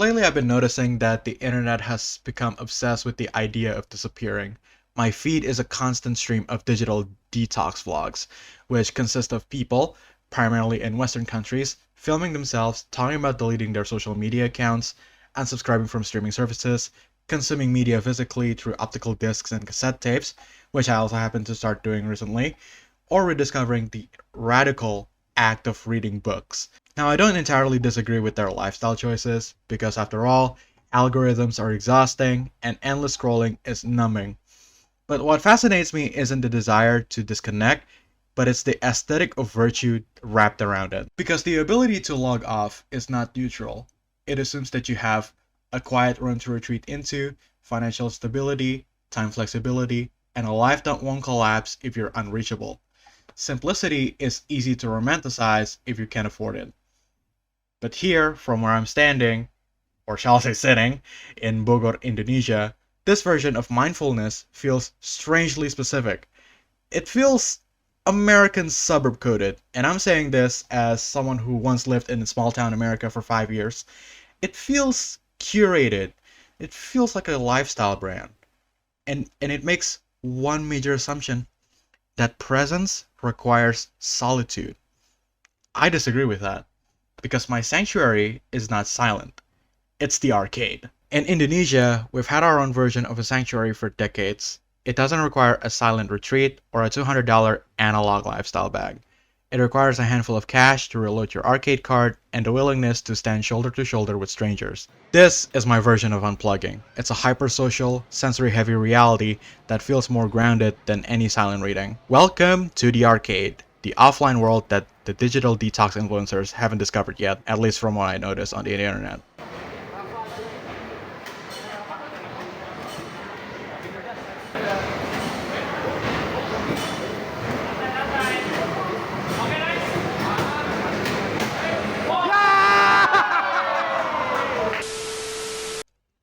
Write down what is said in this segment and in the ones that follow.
Lately, I've been noticing that the internet has become obsessed with the idea of disappearing. My feed is a constant stream of digital detox vlogs, which consist of people, primarily in Western countries, filming themselves, talking about deleting their social media accounts, unsubscribing from streaming services, consuming media physically through optical discs and cassette tapes, which I also happen to start doing recently, or rediscovering the radical act of reading books. Now, I don't entirely disagree with their lifestyle choices, because after all, algorithms are exhausting and endless scrolling is numbing. But what fascinates me isn't the desire to disconnect, but it's the aesthetic of virtue wrapped around it. Because the ability to log off is not neutral. It assumes that you have a quiet room to retreat into, financial stability, time flexibility, and a life that won't collapse if you're unreachable. Simplicity is easy to romanticize if you can afford it. But here, from where I'm standing, or shall I say sitting, in Bogor, Indonesia, this version of mindfulness feels strangely specific. It feels American suburb coded, and I'm saying this as someone who once lived in small town America for 5 years. It feels curated. It feels like a lifestyle brand. And it makes one major assumption that presence requires solitude. I disagree with that because my sanctuary is not silent. It's the arcade. In Indonesia, we've had our own version of a sanctuary for decades. It doesn't require a silent retreat or a $200 analog lifestyle bag. It requires a handful of cash to reload your arcade card and the willingness to stand shoulder to shoulder with strangers. This is my version of unplugging. It's a hyper-social, sensory-heavy reality that feels more grounded than any silent reading. Welcome to the arcade, the offline world that the digital detox influencers haven't discovered yet, at least from what I noticed on the internet.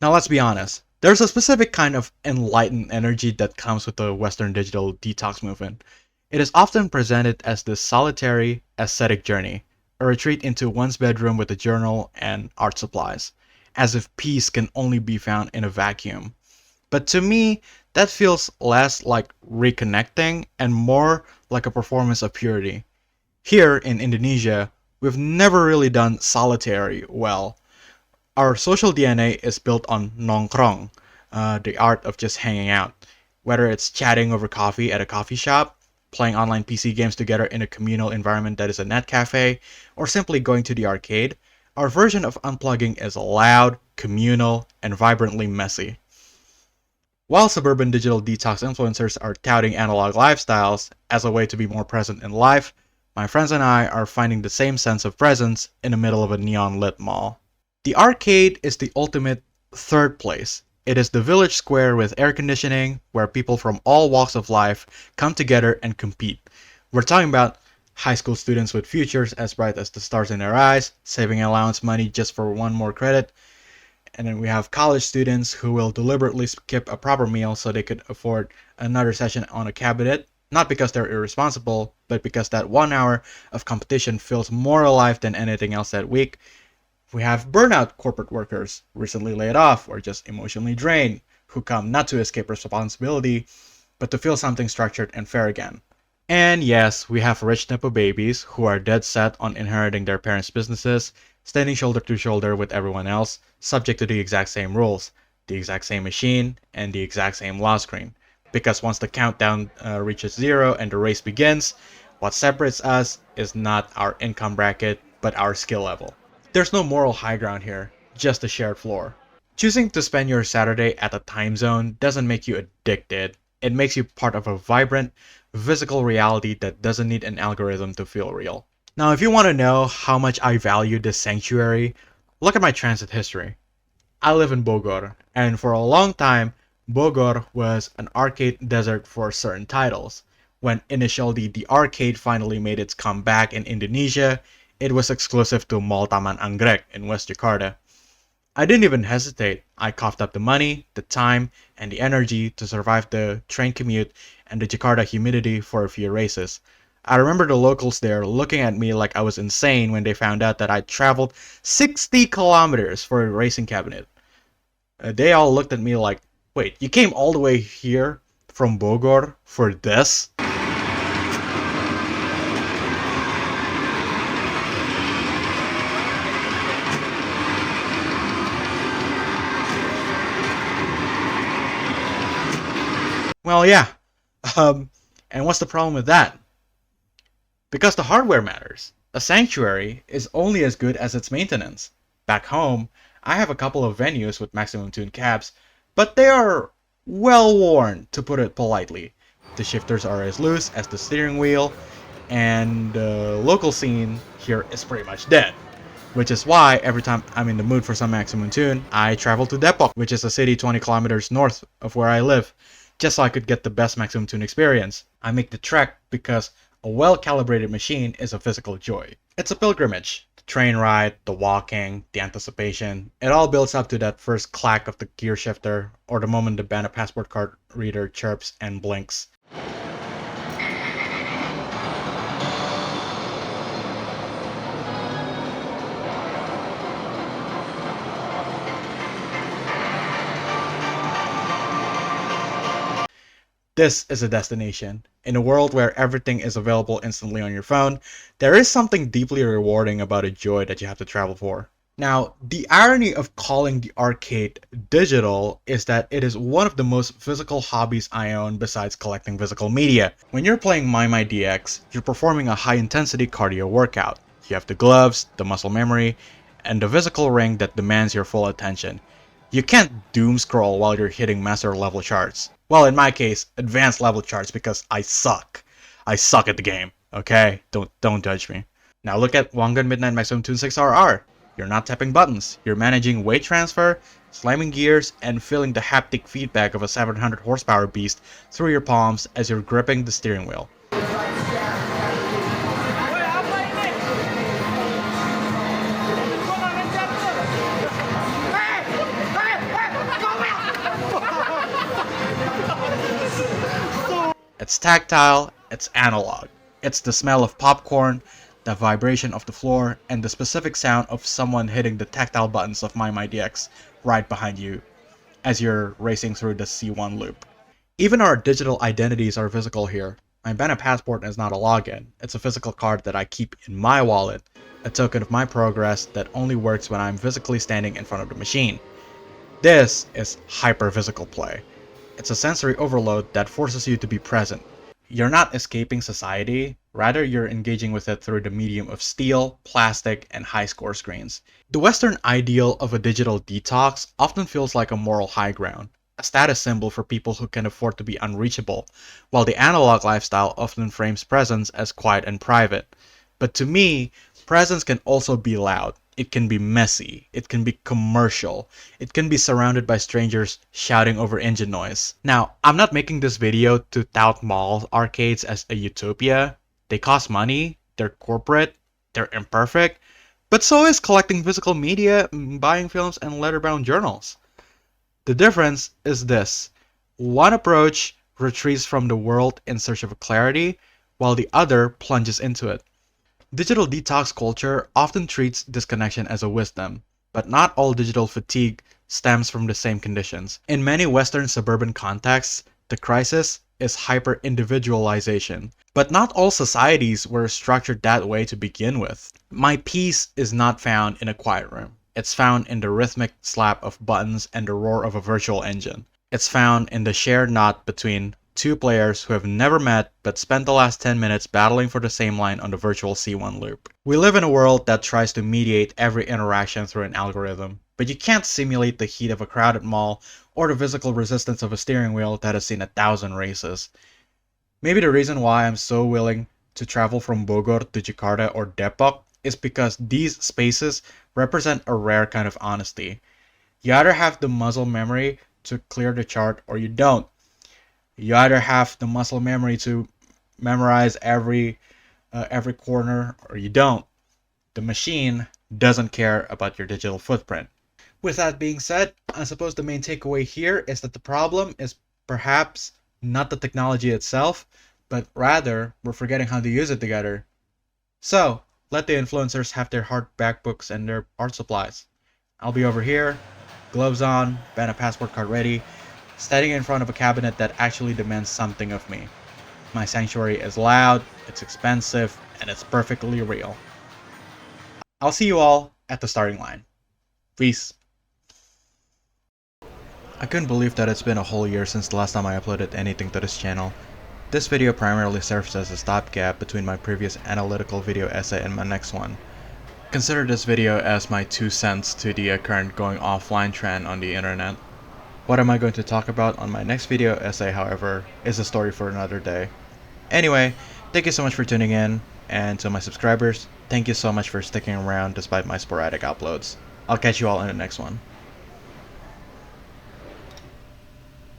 Now let's be honest, there's a specific kind of enlightened energy that comes with the Western digital detox movement. It is often presented as this solitary, ascetic journey, a retreat into one's bedroom with a journal and art supplies, as if peace can only be found in a vacuum. But to me, that feels less like reconnecting and more like a performance of purity. Here in Indonesia, we've never really done solitary well. Our social DNA is built on nongkrong, the art of just hanging out. Whether it's chatting over coffee at a coffee shop, playing online PC games together in a communal environment that is a net cafe, or simply going to the arcade, our version of unplugging is loud, communal, and vibrantly messy. While suburban digital detox influencers are touting analog lifestyles as a way to be more present in life, my friends and I are finding the same sense of presence in the middle of a neon lit mall. The arcade is the ultimate third place. It is the village square with air conditioning where people from all walks of life come together and compete. We're talking about high school students with futures as bright as the stars in their eyes, saving allowance money just for one more credit. And then we have college students who will deliberately skip a proper meal so they could afford another session on a cabinet. Not because they're irresponsible, but because that 1 hour of competition feels more alive than anything else that week. We have burnout corporate workers, recently laid off or just emotionally drained, who come not to escape responsibility, but to feel something structured and fair again. And yes, we have rich Nepo babies who are dead set on inheriting their parents' businesses, standing shoulder to shoulder with everyone else, subject to the exact same rules, the exact same machine, and the exact same law screen. Because once the countdown reaches zero and the race begins, what separates us is not our income bracket, but our skill level. There's no moral high ground here, just a shared floor. Choosing to spend your Saturday at a time zone doesn't make you addicted. It makes you part of a vibrant, physical reality that doesn't need an algorithm to feel real. Now, if you want to know how much I value this sanctuary, look at my transit history. I live in Bogor, and for a long time, Bogor was an arcade desert for certain titles. When initially the arcade finally made its comeback in Indonesia, it was exclusive to Mall Taman Anggrek in West Jakarta. I didn't even hesitate. I coughed up the money, the time, and the energy to survive the train commute and the Jakarta humidity for a few races. I remember the locals there looking at me like I was insane when they found out that I traveled 60 kilometers for a racing cabinet. They all looked at me like, wait, you came all the way here from Bogor for this? Well, yeah. And what's the problem with that? Because the hardware matters. A sanctuary is only as good as its maintenance. Back home, I have a couple of venues with maximum tune cabs, but they are well worn, to put it politely. The shifters are as loose as the steering wheel, and the local scene here is pretty much dead. Which is why every time I'm in the mood for some maximum tune, I travel to Depok, which is a city 20 kilometers north of where I live, just so I could get the best maximum tune experience. I make the trek because a well-calibrated machine is a physical joy. It's a pilgrimage. The train ride, the walking, the anticipation, it all builds up to that first clack of the gear shifter or the moment the Bana passport card reader chirps and blinks. This is a destination. In a world where everything is available instantly on your phone, there is something deeply rewarding about a joy that you have to travel for. Now, the irony of calling the arcade digital is that it is one of the most physical hobbies I own besides collecting physical media. When you're playing MyDX, you're performing a high-intensity cardio workout. You have the gloves, the muscle memory, and the physical ring that demands your full attention. You can't doom scroll while you're hitting master level charts. Well, in my case, advanced level charts because I suck. I suck at the game, okay? Don't judge me. Now look at Wangan Midnight Maximum Tune 6RR. You're not tapping buttons. You're managing weight transfer, slamming gears, and feeling the haptic feedback of a 700 horsepower beast through your palms as you're gripping the steering wheel. It's tactile, it's analog. It's the smell of popcorn, the vibration of the floor, and the specific sound of someone hitting the tactile buttons of MyDX right behind you as you're racing through the C1 loop. Even our digital identities are physical here. My Bana passport is not a login. It's a physical card that I keep in my wallet, a token of my progress that only works when I'm physically standing in front of the machine. This is hyper-physical play. It's a sensory overload that forces you to be present. You're not escaping society, rather you're engaging with it through the medium of steel, plastic, and high-score screens. The Western ideal of a digital detox often feels like a moral high ground, a status symbol for people who can afford to be unreachable, while the analog lifestyle often frames presence as quiet and private. But to me, presence can also be loud. It can be messy, it can be commercial, it can be surrounded by strangers shouting over engine noise. Now, I'm not making this video to tout mall arcades as a utopia. They cost money, they're corporate, they're imperfect, but so is collecting physical media, buying films, and letterbound journals. The difference is this. One approach retreats from the world in search of clarity, while the other plunges into it. Digital detox culture often treats disconnection as a wisdom, but not all digital fatigue stems from the same conditions. In many Western suburban contexts, the crisis is hyper-individualization, but not all societies were structured that way to begin with. My peace is not found in a quiet room. It's found in the rhythmic slap of buttons and the roar of a virtual engine. It's found in the shared knot between two players who have never met but spent the last 10 minutes battling for the same line on the virtual C1 loop. We live in a world that tries to mediate every interaction through an algorithm, but you can't simulate the heat of a crowded mall or the physical resistance of a steering wheel that has seen 1,000 races. Maybe the reason why I'm so willing to travel from Bogor to Jakarta or Depok is because these spaces represent a rare kind of honesty. You either have the muscle memory to clear the chart or you don't. You either have the muscle memory to memorize every corner or you don't. The machine doesn't care about your digital footprint. With that being said, I suppose the main takeaway here is that the problem is perhaps not the technology itself, but rather we're forgetting how to use it together. So, let the influencers have their hardback books and their art supplies. I'll be over here, gloves on, pen and passport card ready, standing in front of a cabinet that actually demands something of me. My sanctuary is loud, it's expensive, and it's perfectly real. I'll see you all at the starting line. Peace. I couldn't believe that it's been a whole year since the last time I uploaded anything to this channel. This video primarily serves as a stopgap between my previous analytical video essay and my next one. Consider this video as my 2 cents to the current going offline trend on the internet. What am I going to talk about on my next video essay, however, is a story for another day. Anyway, thank you so much for tuning in, and to my subscribers, thank you so much for sticking around despite my sporadic uploads. I'll catch you all in the next one.